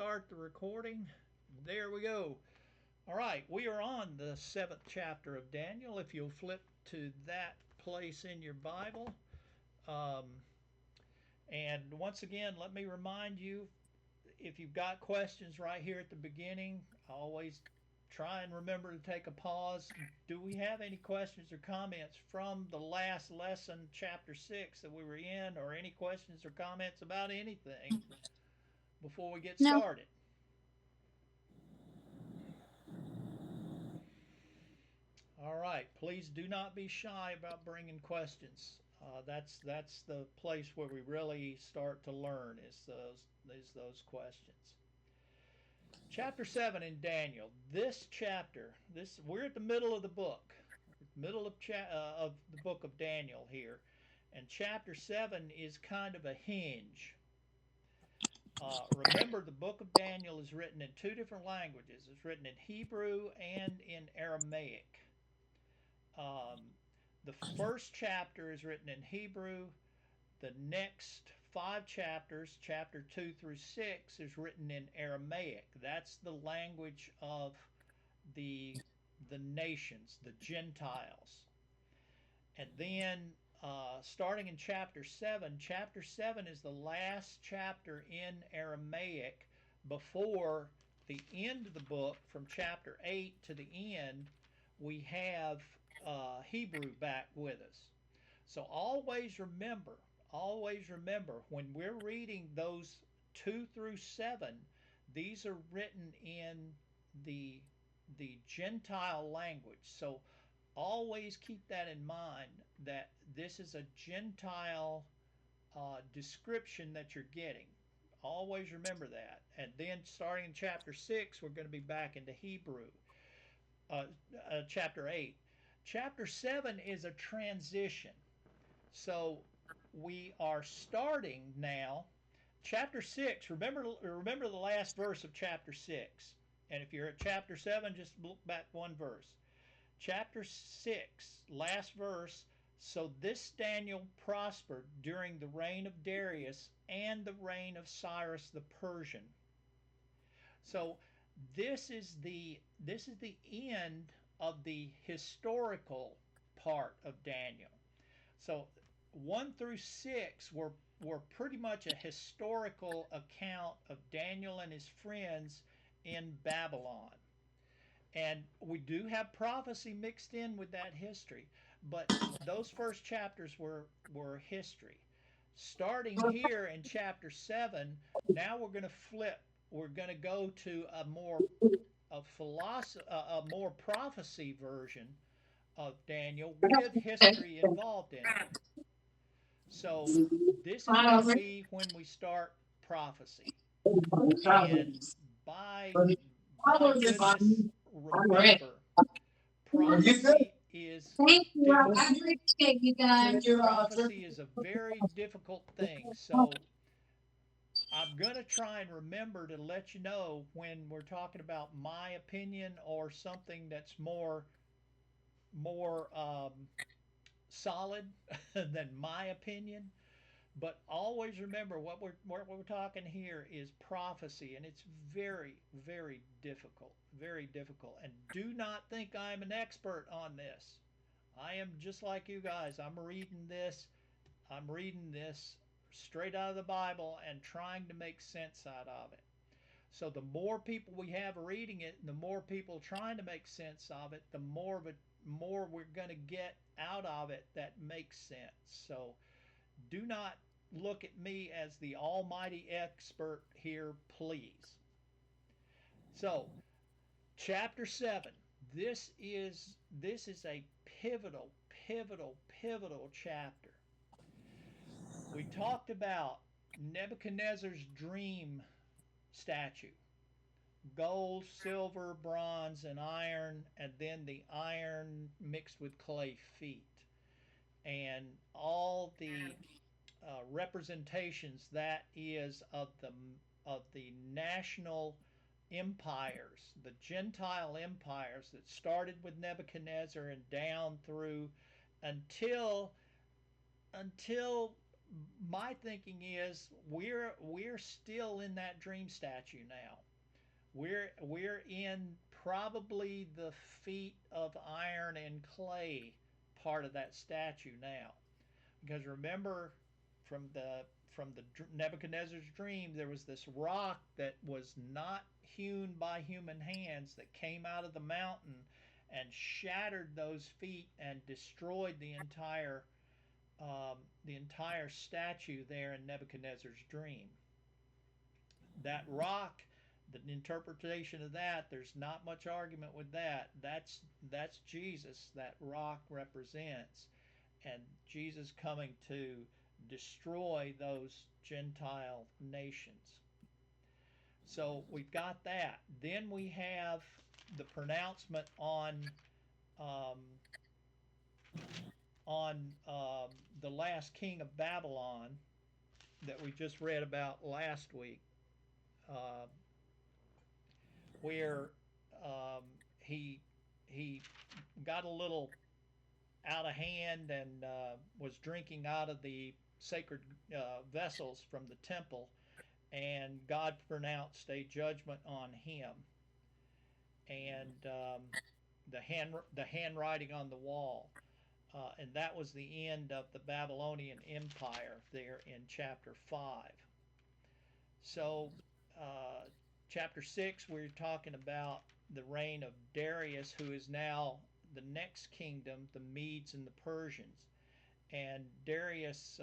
start the recording. There we go. All right, we are on the seventh chapter of Daniel. If you'll flip to that place in your Bible. Um, and once again, let me remind you, if you've got questions right here at the beginning, always try and remember to take a pause. Do we have any questions or comments from the last lesson, chapter 6, that we were in, or any questions or comments about anything before we get No. started? All right. Please do not be shy about bringing questions. That's the place where we really start to learn is those questions. Chapter 7 in Daniel. This chapter, this we're at the middle of the book, middle of the book of Daniel here, and chapter 7 is kind of a hinge. Remember, the book of Daniel is written in two different languages. It's written in Hebrew and in Aramaic. Um, the first chapter is written in Hebrew. The next five chapters, chapter 2 through 6, is written in Aramaic. That's the language of the, the nations, the Gentiles. And then starting in chapter 7 is the last chapter in Aramaic before the end of the book, from chapter 8 to the end, we have Hebrew back with us. So always remember when we're reading those 2 through 7, these are written in the Gentile language. So always keep that in mind, that this is a Gentile description that you're getting. Always remember that. And then starting in chapter 6, we're going to be back into Hebrew. Uh, Chapter 8. Chapter 7 is a transition. So we are starting now. Chapter 6, remember the last verse of chapter 6. And if you're at chapter 7, just look back one verse. Chapter 6, last verse. So this Daniel prospered during the reign of Darius and the reign of Cyrus the Persian. So this is the end of the historical part of Daniel. So 1 through 6 were pretty much a historical account of Daniel and his friends in Babylon. And we do have prophecy mixed in with that history, but those first chapters were history. Starting here in chapter 7, now we're going to flip. We're going to go to a more prophecy version of Daniel with history involved in it. So this is going to be when we start prophecy. And by goodness, remember, prophecy is difficult. Prophecy is a very difficult thing. So I'm going to try and remember to let you know when we're talking about my opinion or something that's more solid than my opinion. But always remember, what we're talking here is prophecy, and it's very, very difficult, very difficult. And do not think I'm an expert on this. I am just like you guys. I'm reading this straight out of the Bible and trying to make sense out of it. So the more people we have reading it, and the more people trying to make sense of it, the more we're going to get out of it that makes sense. So do not look at me as the almighty expert here, please. So, chapter 7. This is a pivotal chapter. We talked about Nebuchadnezzar's dream statue. Gold, silver, bronze, and iron, and then the iron mixed with clay feet. And all the representations that is of the national empires, the Gentile empires that started with Nebuchadnezzar and down through until until my thinking is we're still in that dream statue now. We're in probably the feet of iron and clay part of that statue now. Because remember, from the Nebuchadnezzar's dream, there was this rock that was not hewn by human hands that came out of the mountain and shattered those feet and destroyed um, the entire statue there in Nebuchadnezzar's dream. That rock, the interpretation of that, there's not much argument with that. That's Jesus. That rock represents, and Jesus coming to destroy those Gentile nations. So we've got that. Then we have the pronouncement um, on the last king of Babylon that we just read about last week, uh, where um, he he got a little out of hand and was drinking out of the sacred vessels from the temple, and God pronounced a judgment on him, and the handwriting on the wall, and that was the end of the Babylonian Empire there in chapter 5. So, uh, chapter 6, we're talking about the reign of Darius, who is now the next kingdom, the Medes and the Persians. And Darius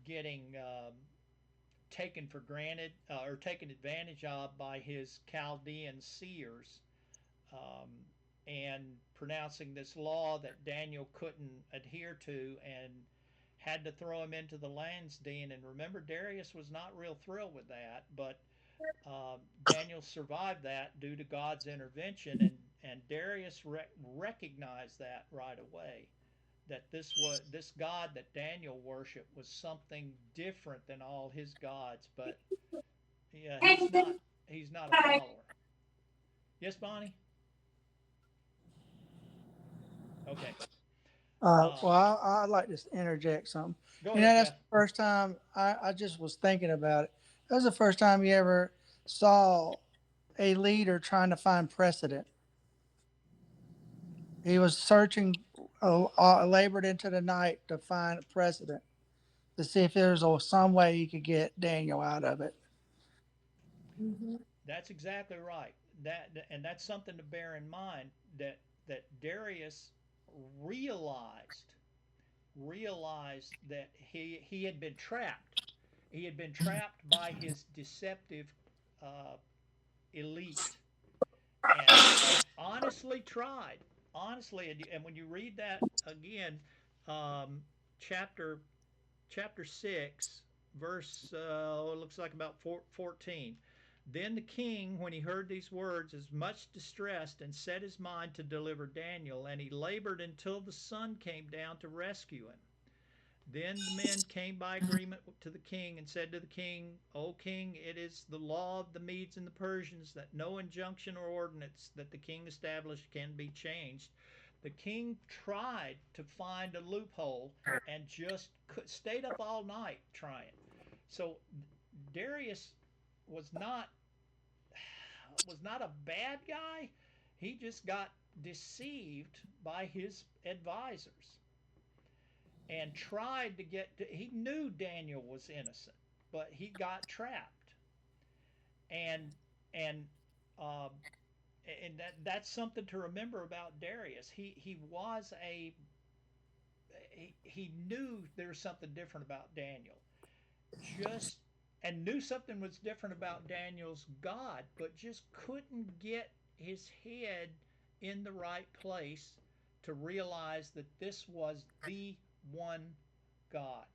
getting taken for granted or taken advantage of by his Chaldean seers, um, and pronouncing this law that Daniel couldn't adhere to, and had to throw him into the lion's den. And remember, Darius was not real thrilled with that, but Daniel survived that due to God's intervention, and Darius recognized that right away, that this God that Daniel worshiped was something different than all his gods. But yeah, he's not a follower. Yes, Bonnie. Okay. Well, Um, I'd like to interject something. Go You know, ahead, that's Jeff. the first time I just was thinking about it. That was the first time you ever saw a leader trying to find precedent. He was searching, labored into the night to find a precedent to see if there was some way he could get Daniel out of it. That's exactly right. And that's something to bear in mind, that Darius realized realized that he had been trapped. He had been trapped by his deceptive uh, elite, and honestly tried. Honestly, and when you read that again, um, chapter chapter 6, verse, it looks like about 14. Then the king, when he heard these words, is much distressed and set his mind to deliver Daniel, and he labored until the sun came down to rescue him. Then the men came by agreement to the king and said to the king, O king, it is the law of the Medes and the Persians that no injunction or ordinance that the king established can be changed. The king tried to find a loophole and just stayed up all night trying. So Darius was not was not a bad guy. He just got deceived by his advisors and tried to he knew Daniel was innocent, but he got trapped. And and um and that's something to remember about Darius. He was a he knew there was something different about Daniel, just and knew something was different about Daniel's God, but just couldn't get his head in the right place to realize that this was the one God.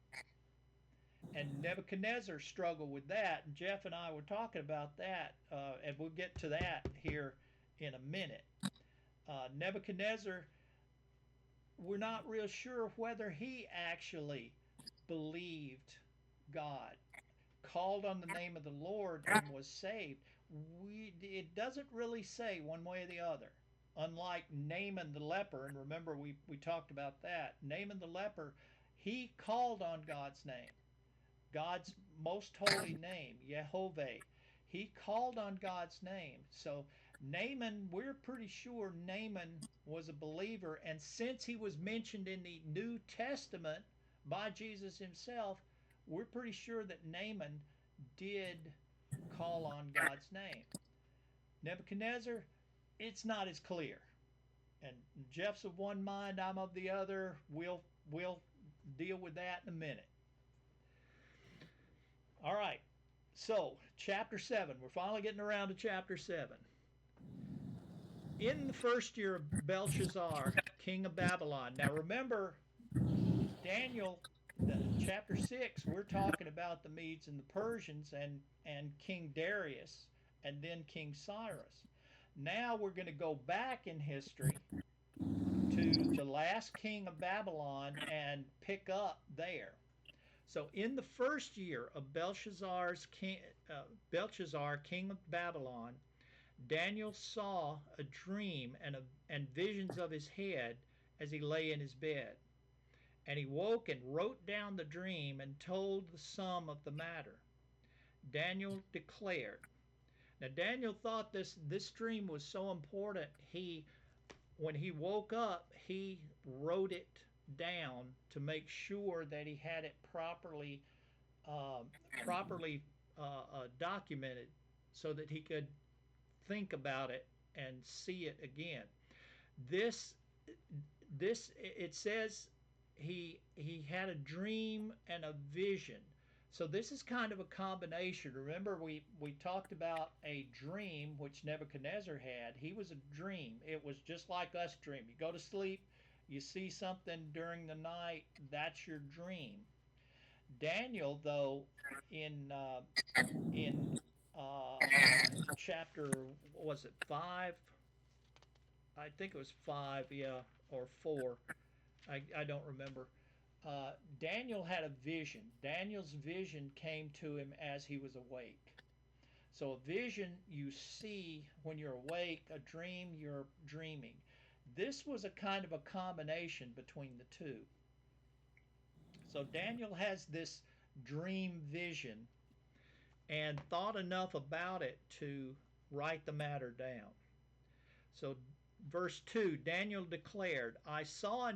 And Nebuchadnezzar struggled with that. And Jeff and I were talking about that, and we'll get to that here in a minute. Nebuchadnezzar, we're not real sure whether he actually believed God, called on the name of the Lord, and was saved. It doesn't really say one way or the other. Unlike Naaman the leper, and remember we talked about that. Naaman the leper, He called on God's name, God's most holy name, Yehovah. He called on God's name. So Naaman, we're pretty sure Naaman was a believer. And since he was mentioned in the New Testament by Jesus himself, we're pretty sure that Naaman did call on God's name. Nebuchadnezzar, it's not as clear. And Jeff's of one mind, I'm of the other. We'll deal with that in a minute. All right. So, chapter 7. We're finally getting around to chapter 7. In the first year of Belshazzar, king of Babylon. Now, remember, Daniel, chapter 6, we're talking about the Medes and the Persians and King Darius and then King Cyrus. Now we're going to go back in history to the last king of Babylon and pick up there. So in the first year of Belshazzar, king of Babylon, Daniel saw a dream and visions of his head as he lay in his bed. And he woke and wrote down the dream and told the sum of the matter. Daniel declared. Now Daniel thought this dream was so important, when he woke up, he wrote it down to make sure that he had it uh, properly documented so that he could think about it and see it again. This this it says he had a dream and a vision. So this is kind of a combination. Remember, we talked about a dream which Nebuchadnezzar had. He was a dream. It was just like us dream. You go to sleep, you see something during the night. That's your dream. Daniel, though, in in chapter, was it 5? I think it was 5, yeah, or 4. I don't remember. Daniel had a vision. Daniel's vision came to him as he was awake. So a vision you see when you're awake, a dream you're dreaming. This was a kind of a combination between the two. So Daniel has this dream vision and thought enough about it to write the matter down. So verse 2, Daniel declared, I saw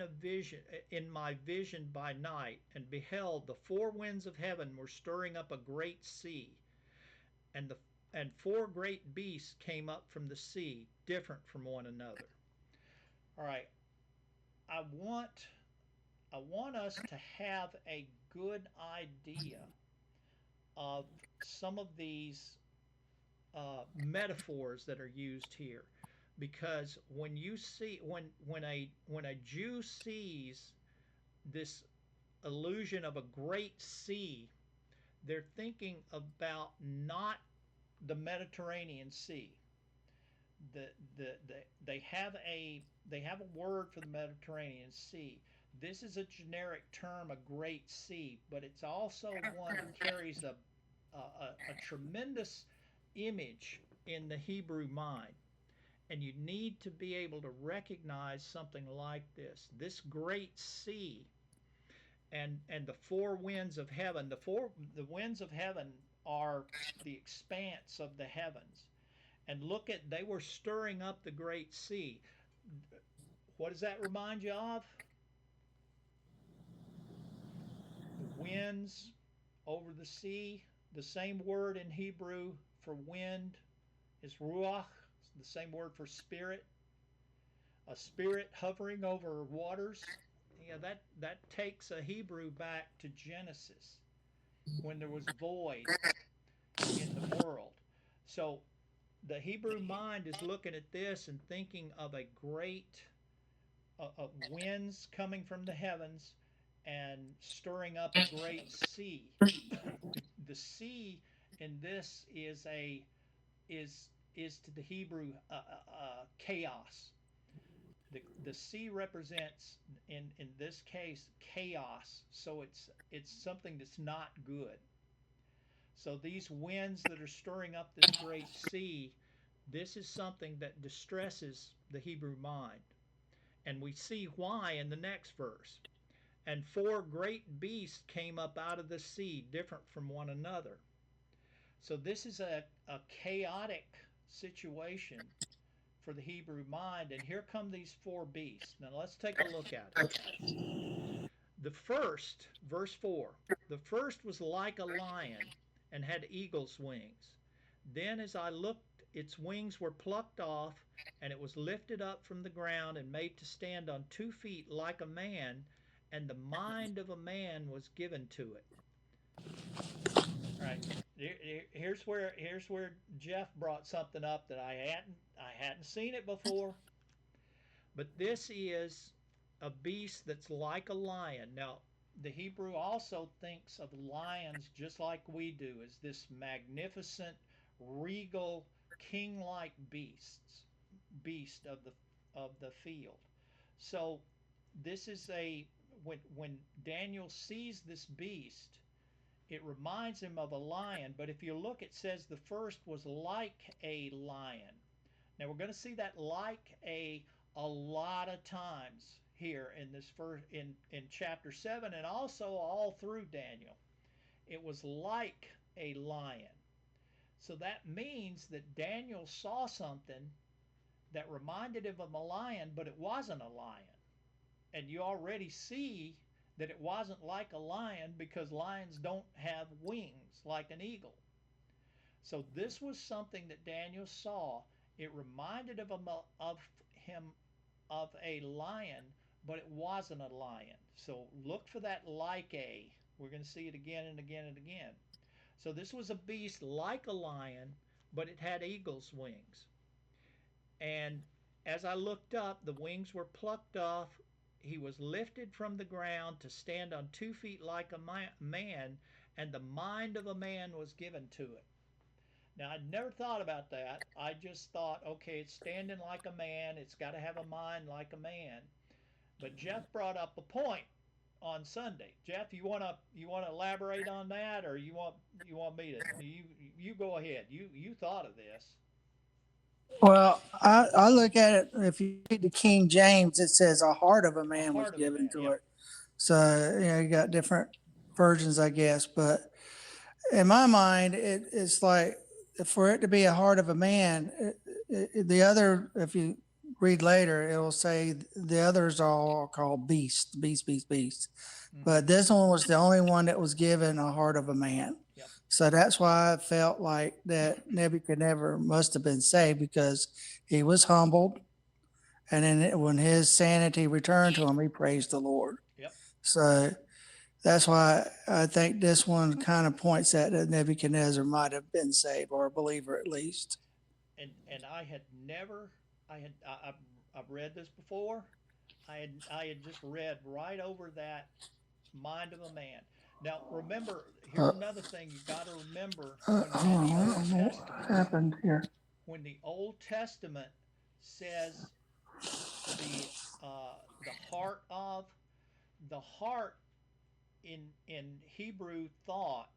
in my vision by night, and beheld the four winds of heaven were stirring up a great sea, and the and four great beasts came up from the sea, different from one another. All right, I want I want us to have a good idea of some of these metaphors that are used here, because when you see when a Jew sees this illusion of a great sea, they're thinking about not the Mediterranean Sea. The, they have a word for the Mediterranean Sea. This is a generic term, a great sea, but it's also one that carries a tremendous image in the Hebrew mind. And you need to be able to recognize something like this. This great sea and the four winds of heaven. The winds of heaven are the expanse of the heavens. And look at, they were stirring up the great sea. What does that remind you of? The winds over the sea. The same word in Hebrew for wind is ruach. It's the same word for spirit. A spirit hovering over waters. Yeah, that takes a Hebrew back to Genesis when there was void in the world. So the Hebrew mind is looking at this and thinking of a great winds coming from the heavens and stirring up a great sea. The sea in this is to the Hebrew chaos. The sea represents in this case chaos, so it's something that's not good. So these winds that are stirring up this great sea, this is something that distresses the Hebrew mind. And we see why in the next verse. And four great beasts came up out of the sea, different from one another. So this is a chaotic situation for the Hebrew mind. And here come these four beasts. Now let's take a look at it. The first, verse 4, the first was like a lion and had eagle's wings. Then as I looked, its wings were plucked off, and it was lifted up from the ground and made to stand on 2 feet like a man, and the mind of a man was given to it. All right. Here's where Jeff brought something up that I hadn't seen it before. But this is a beast that's like a lion. Now, the Hebrew also thinks of lions just like we do, as this magnificent, regal, king-like beast of the field. So this is a when Daniel sees this beast, it reminds him of a lion, but if you look, it says the first was like a lion. Now we're going to see that like a lot of times here in this first in chapter 7 and also all through Daniel. It was like a lion. So that means that Daniel saw something that reminded him of a lion, but it wasn't a lion. And you already see that it wasn't like a lion because lions don't have wings like an eagle. So this was something that Daniel saw. It reminded him of a lion, but it wasn't a lion. So look for that like a. We're going to see it again and again and again. So this was a beast like a lion, but it had eagle's wings. And as I looked up, the wings were plucked off. He was lifted from the ground to stand on 2 feet like a man, and the mind of a man was given to it. Now, I'd never thought about that. I just thought, okay, it's standing like a man. It's got to have a mind like a man. But Jeff brought up a point on Sunday. Jeff, you want to elaborate on that, or you want me to? You go ahead. You thought of this. Well, I look at it, if you read the King James, it says a heart of a A man was heart of a given man. to Yep. it. So, you got different versions, I guess. But in my mind, it's like for it to be a heart of a man, the other, if you read later, it will say the others are all called beasts, beast, beast, beast. Mm-hmm. But this one was the only one that was given a heart of a man. Yep. So that's why I felt like that Nebuchadnezzar must have been saved because he was humbled. And then when his sanity returned to him, he praised the Lord. Yep. So that's why I think this one kind of points at that Nebuchadnezzar might have been saved or a believer at least. And I had never I had I've read this before. I had just read right over that mind of a man. Now remember, here's Uh, another thing you got to remember when we're in Hold the on, I Old don't know what Testament. happened here. When the Old Testament says the the heart of the heart in Hebrew thought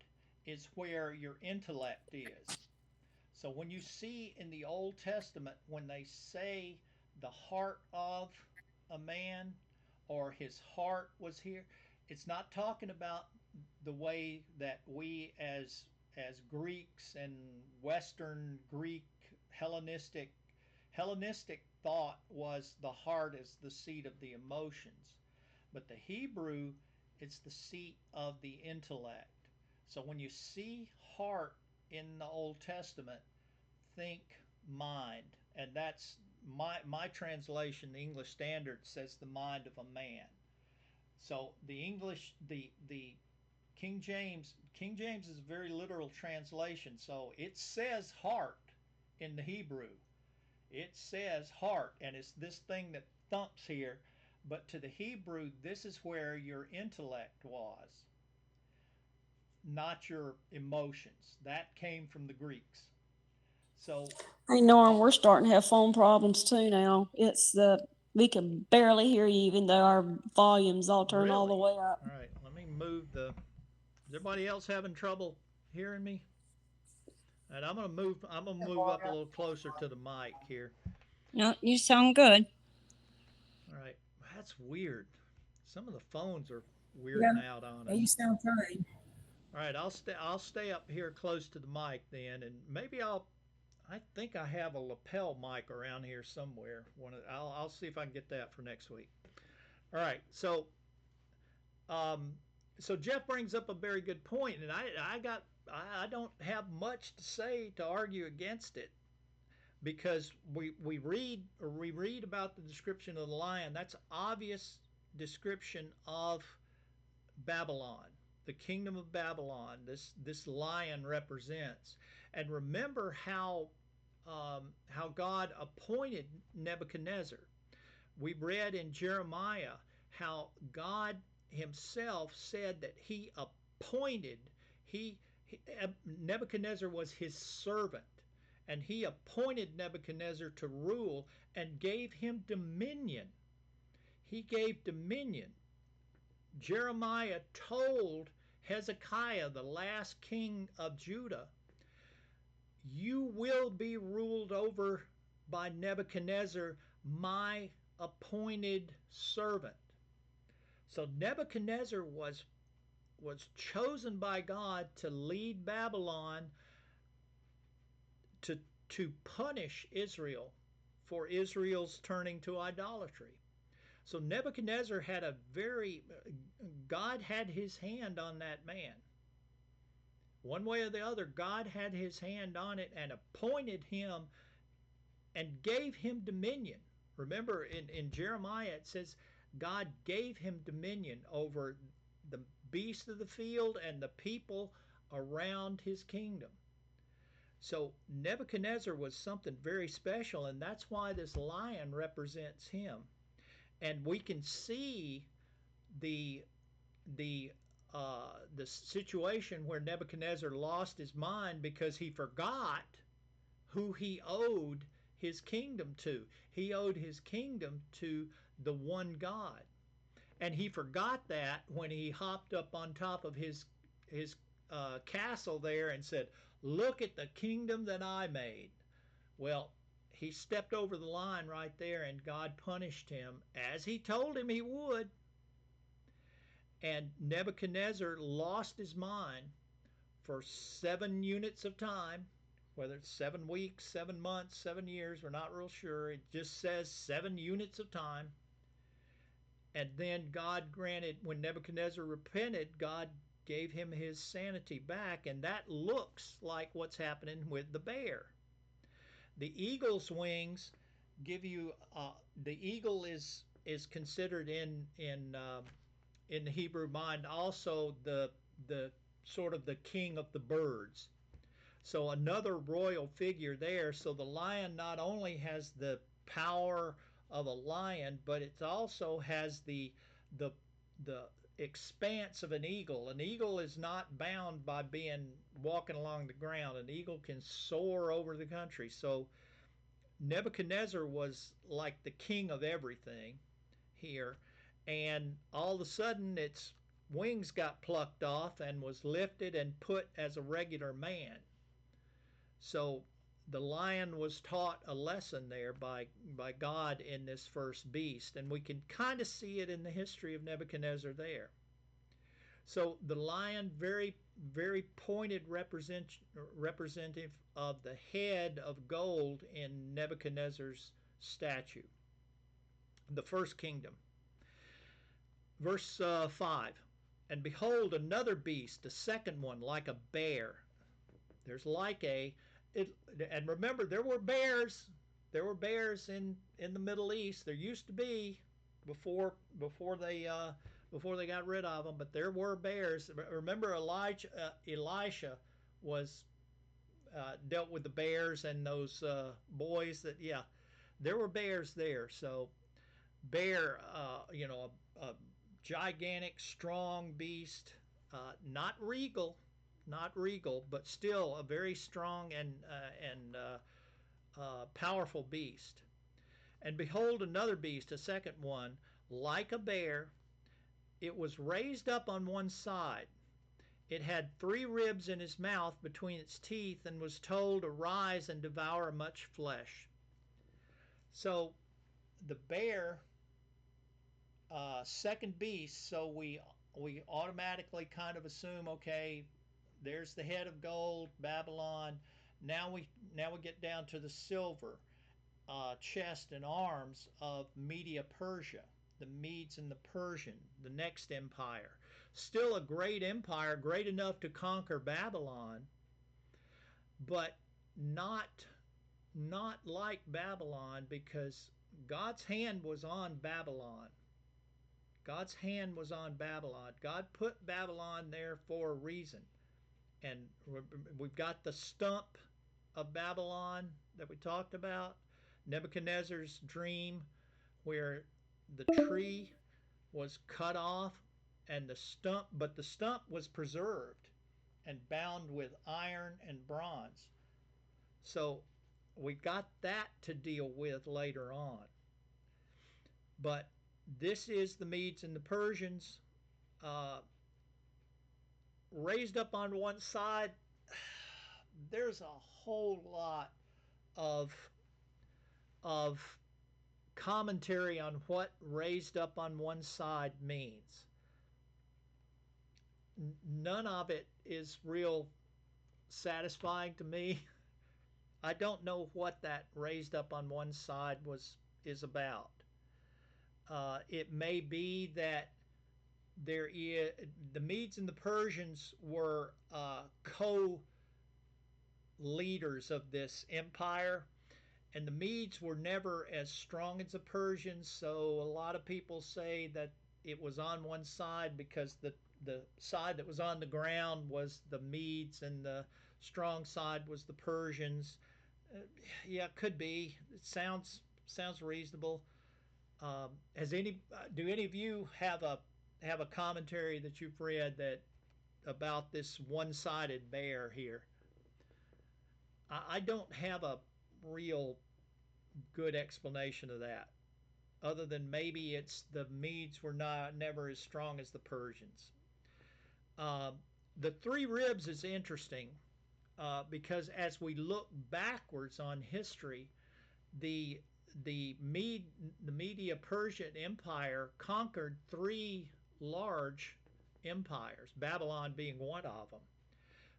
is where your intellect is. So when you see in the Old Testament, when they say the heart of a man or his heart was here, it's not talking about the way that we as Greeks and Western Greek Hellenistic thought was the heart is the seat of the emotions. But the Hebrew, it's the seat of the intellect. So when you see heart in the Old Testament, think mind. And that's my translation, the English Standard says the mind of a man. So the English the King James is a very literal translation. So it says heart in the Hebrew. It says heart, and it's this thing that thumps here. But to the Hebrew, this is where your intellect was, not your emotions. That came from the Greeks. So, Hey Norm, we're starting to have phone problems too now. It's the we can barely hear you even though our volume's all turned all the really? way up. All right, let me move the. Is everybody else having trouble hearing me? And I'm gonna move. I'm gonna move up a little closer to the mic here. No, you sound good. All right, that's weird. Some of the phones are weirding out on you us. sound fine. All right, I'll stay up here close to the mic then, and maybe I think I have a lapel mic around here somewhere. I'll see if I can get that for next week. All right, um, so Jeff brings up a very good point, and I don't have much to say to argue against it because we read about the description of the lion. That's obvious description of Babylon, the kingdom of Babylon. This lion represents, and remember how God appointed Nebuchadnezzar. We read in Jeremiah how God Himself said that He appointed he Nebuchadnezzar was His servant, and He appointed Nebuchadnezzar to rule and gave him dominion. He gave dominion. Jeremiah told Hezekiah, the last king of Judah, you will be ruled over by Nebuchadnezzar, my appointed servant. So Nebuchadnezzar was chosen by God to lead Babylon to to punish Israel for Israel's turning to idolatry. So Nebuchadnezzar had God had his hand on that man. One way or the other, God had his hand on it and appointed him and gave him dominion. Remember, in Jeremiah, it says God gave him dominion over the beasts of the field and the people around his kingdom. So Nebuchadnezzar was something very special, and that's why this lion represents him. And we can see the the the situation where Nebuchadnezzar lost his mind because he forgot who he owed his kingdom to. He owed his kingdom to the one God. And he forgot that when he hopped up on top of his castle there and said, "Look at the kingdom that I made." Well, he stepped over the line right there, and God punished him as he told him he would. And Nebuchadnezzar lost his mind for 7 units of time, whether it's 7 weeks, 7 months, 7 years, we're not real sure. It just says 7 units of time. And then God granted, when Nebuchadnezzar repented, God gave him his sanity back. And that looks like what's happening with the bear. The eagle's wings give you, the eagle is considered in the Hebrew mind also the sort of the king of the birds. So another royal figure there. So the lion not only has the power of a lion, but it also has the the expanse of an eagle. An eagle is not bound by being walking along the ground. An eagle can soar over the country. So Nebuchadnezzar was like the king of everything here, and all of a sudden its wings got plucked off and was lifted and put as a regular man. So the lion was taught a lesson there by God in this first beast, and we can kind of see it in the history of Nebuchadnezzar there. So the lion, very very pointed representative of the head of gold in Nebuchadnezzar's statue, the first kingdom. Verse 5, and behold another beast, a second one, like a bear. There's like and remember, there were bears in the Middle East. There used to be before they got rid of them, but there were bears. Remember, Elisha was dealt with the bears and those boys that, yeah, there were bears there. So bear, a gigantic, strong beast, not regal, but still a very strong and powerful beast. And behold, another beast, a second one, like a bear. It was raised up on one side. It had 3 ribs in his mouth between its teeth, and was told, arise and devour much flesh. So the bear, second beast. So we automatically kind of assume, okay, there's the head of gold, Babylon. Now we get down to the silver chest and arms of Media Persia, the Medes and the Persian, the next empire. Still a great empire, great enough to conquer Babylon, but not not like Babylon, because God's hand was on Babylon. God's hand was on Babylon. God put Babylon there for a reason. And we've got the stump of Babylon that we talked about, Nebuchadnezzar's dream, where the tree was cut off and the stump was preserved and bound with iron and bronze. So we got that to deal with later on. But this is the Medes and the Persians uh, raised up on one side. There's a whole lot of of commentary on what raised up on one side means. None of it is real satisfying to me. I don't know what that raised up on one side was is about. It may be that there is the Medes and the Persians were co-leaders of this empire, and the Medes were never as strong as the Persians. So a lot of people say that it was on one side because the side that was on the ground was the Medes and the strong side was the Persians. Yeah, it could be. It sounds reasonable. Has any do any of you have a commentary that you've read that about this one-sided bear here? I don't have a real good explanation of that, other than maybe it's the Medes were not never as strong as the Persians. Uh, the three ribs is interesting because as we look backwards on history, the the Media Persian Empire conquered three large empires, Babylon being one of them.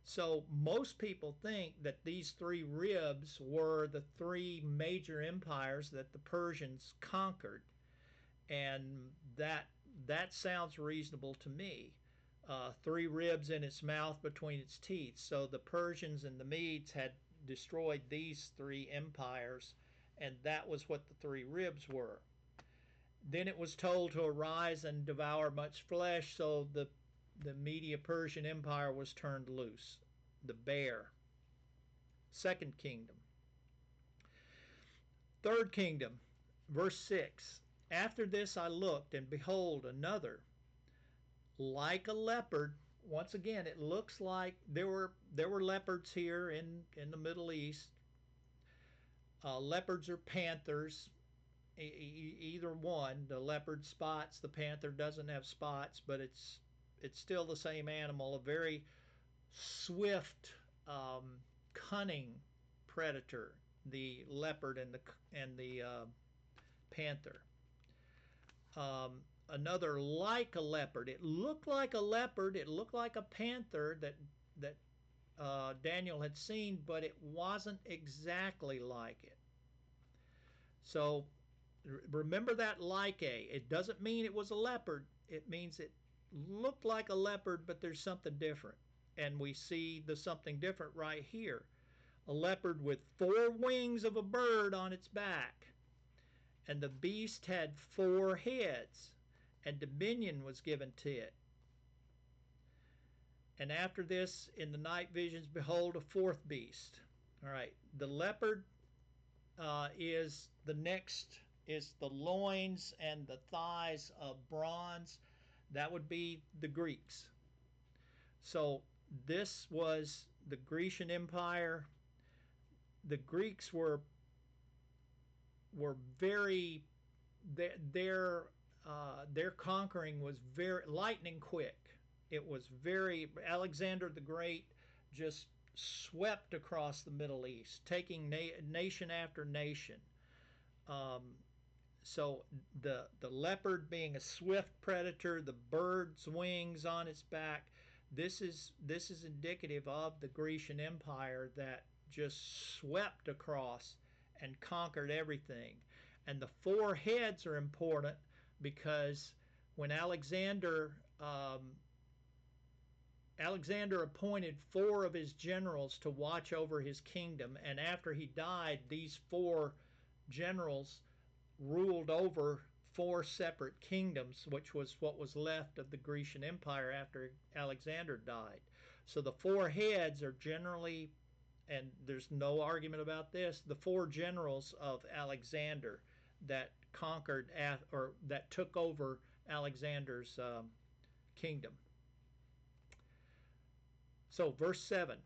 So most people think that these three ribs were the three major empires that the Persians conquered, and that sounds reasonable to me. Three ribs in its mouth between its teeth. So the Persians and the Medes had destroyed these three empires, and that was what the three ribs were. Then it was told to arise and devour much flesh, so the Media Persian Empire was turned loose. The bear. Second kingdom. Third kingdom, verse 6. After this I looked, and behold, another, like a leopard. Once again, it looks like there were leopards here in the Middle East. Leopards or panthers, either one. The leopard spots, the panther doesn't have spots, but it's still the same animal. A very swift, cunning predator. The leopard and the panther. Another like a leopard. It looked like a leopard. It looked like a panther that Daniel had seen, but it wasn't exactly like it. So remember that like a. It doesn't mean it was a leopard. It means it looked like a leopard, but there's something different. And we see the something different right here. A leopard with four wings of a bird on its back. And the beast had four heads, and dominion was given to it. And after this, in the night visions, behold, a fourth beast. All right, the leopard is the next, is the loins and the thighs of bronze. That would be the Greeks. So this was the Grecian Empire. The Greeks were very their conquering was very lightning quick. It was very Alexander the Great just swept across the Middle East, taking nation after nation. Um, So the leopard being a swift predator, the bird's wings on its back, this is indicative of the Grecian Empire that just swept across and conquered everything. And the four heads are important because when Alexander appointed four of his generals to watch over his kingdom, and after he died, these four generals ruled over four separate kingdoms, which was what was left of the Grecian Empire after Alexander died. So the four heads are generally, and there's no argument about this, the four generals of Alexander that conquered or that took over Alexander's kingdom. So, verse 7,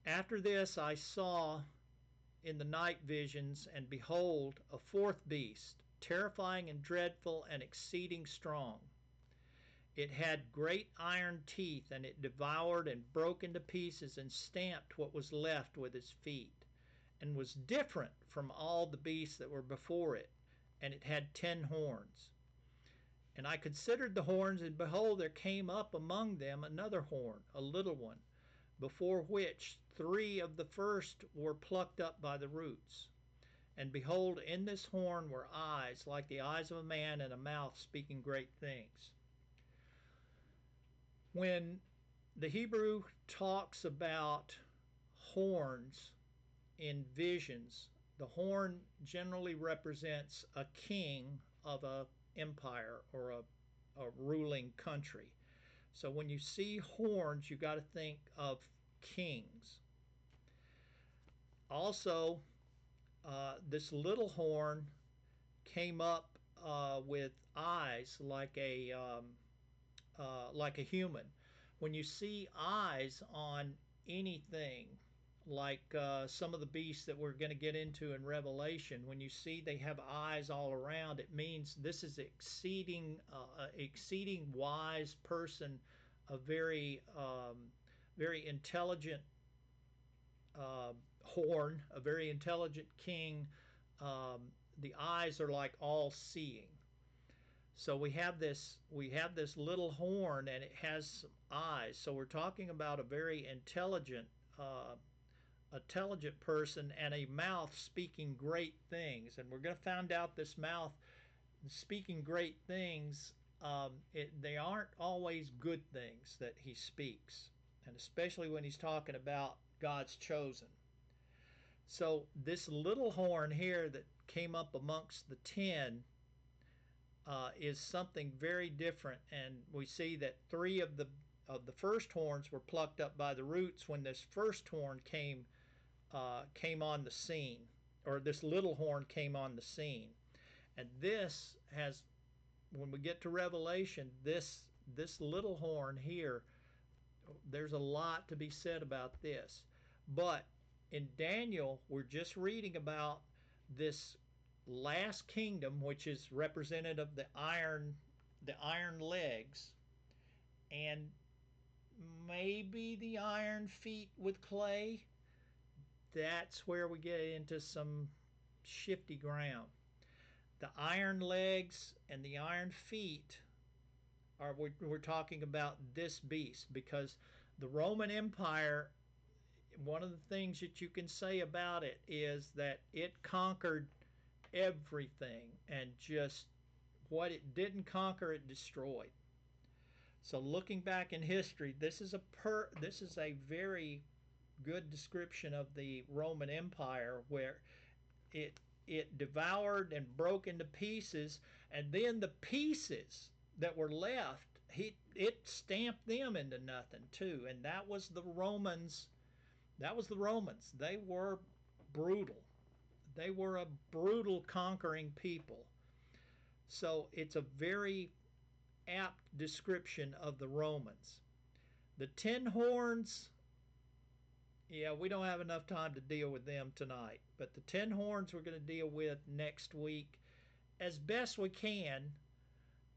after this I saw in the night visions, and behold, a fourth beast, terrifying and dreadful and exceeding strong. It had great iron teeth, and it devoured and broke into pieces and stamped what was left with its feet, and was different from all the beasts that were before it, and it had 10 horns. And I considered the horns, and behold, there came up among them another horn, a little one, before which 3 of the first were plucked up by the roots. And behold, in this horn were eyes like the eyes of a man, and a mouth speaking great things. When the Hebrew talks about horns in visions, the horn generally represents a king of a empire or a ruling country. So when you see horns, you got to think of kings. Also, this little horn came up with eyes like a human. When you see eyes on anything, like some of the beasts that we're going to get into in Revelation, when you see they have eyes all around, it means this is exceeding wise person, a very intelligent horn, a very intelligent king. The eyes are like all seeing. So we have this little horn, and it has some eyes. So we're talking about a very intelligent person, and a mouth speaking great things. And we're going to find out this mouth speaking great things. They aren't always good things that he speaks, and especially when he's talking about God's chosen. So this little horn here that came up amongst the 10 is something very different, and we see that 3 of the first horns were plucked up by the roots when this first horn came on the scene, or this little horn came on the scene. And this has, when we get to Revelation, this little horn here, there's a lot to be said about this. But in Daniel, we're just reading about this last kingdom, which is representative of the iron legs, and maybe the iron feet with clay. That's where we get into some shifty ground. The iron legs and the iron feet are, we're talking about this beast, because the Roman Empire, one of the things that you can say about it is that it conquered everything, and just what it didn't conquer, it destroyed. So looking back in history, this is a very good description of the Roman Empire, where it it devoured and broke into pieces, and then the pieces that were left, it stamped them into nothing too. And that was the Romans. They were brutal. They were a brutal conquering people. So it's a very apt description of the Romans. The 10 horns, yeah, we don't have enough time to deal with them tonight. But the 10 horns we're going to deal with next week as best we can,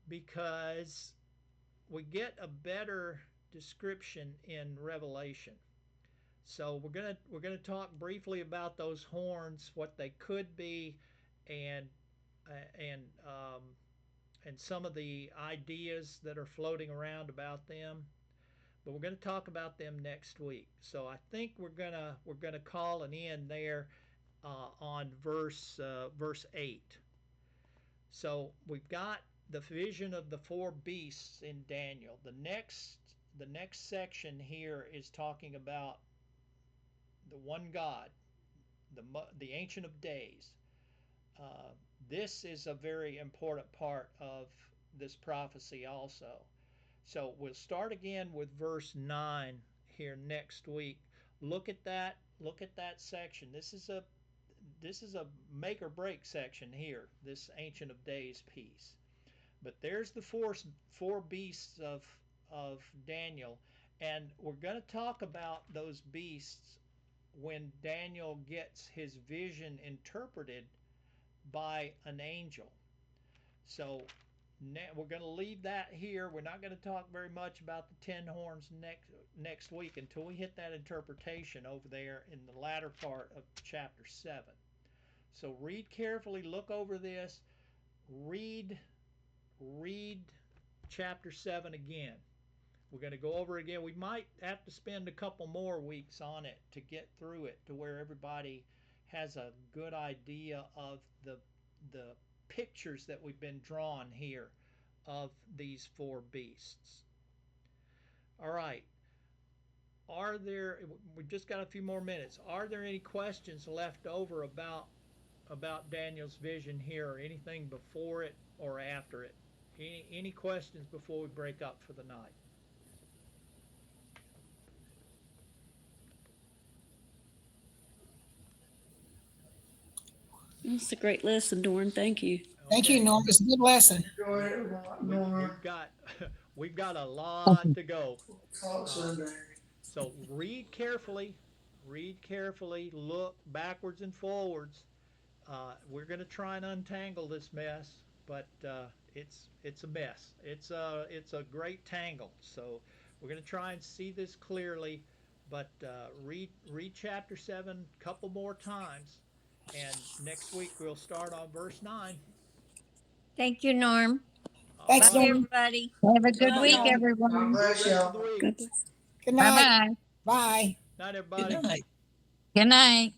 because we get a better description in Revelation. So we're going to talk briefly about those horns, what they could be, and and and some of the ideas that are floating around about them. But we're going to talk about them next week. So I think we're gonna call an end there on verse 8. So we've got the vision of the four beasts in Daniel. The next section here is talking about the one God, the Ancient of Days. Uh, this is a very important part of this prophecy also. So we'll start again with verse 9 here next week. Look at that. Look at that section. This is a make or break section here, this Ancient of Days piece. But there's the four beasts of Daniel, and we're going to talk about those beasts when Daniel gets his vision interpreted by an angel. So we're going to leave that here. We're not going to talk very much about the 10 horns next week until we hit that interpretation over there in the latter part of chapter 7. So read carefully, look over this, read chapter 7 again. We're going to go over it again. We might have to spend a couple more weeks on it to get through it to where everybody has a good idea of the pictures that we've been drawn here of these four beasts. All right. We've just got a few more minutes. Are there any questions left over about Daniel's vision here, or anything before it or after it? Any questions before we break up for the night? It's a great lesson, Dorn. Thank you. Thank you, Okay. Norm. It's a good lesson. Enjoy it a lot more. We've got we've got a lot to go. Talk Sunday. So read carefully, look backwards and forwards. We're going to try and untangle this mess, but it's a mess. It's a great tangle. So we're going to try and see this clearly, but read chapter 7 a couple more times, and next week we'll start on verse 9. Thank you, Norm. All Thanks, Bye, right. Norm. everybody. Have a good Bye, week, y'all. God everyone. bless Rest of the y'all. week. God bless. Good Bye night. bye. Bye. Night, everybody. Good night. Good night.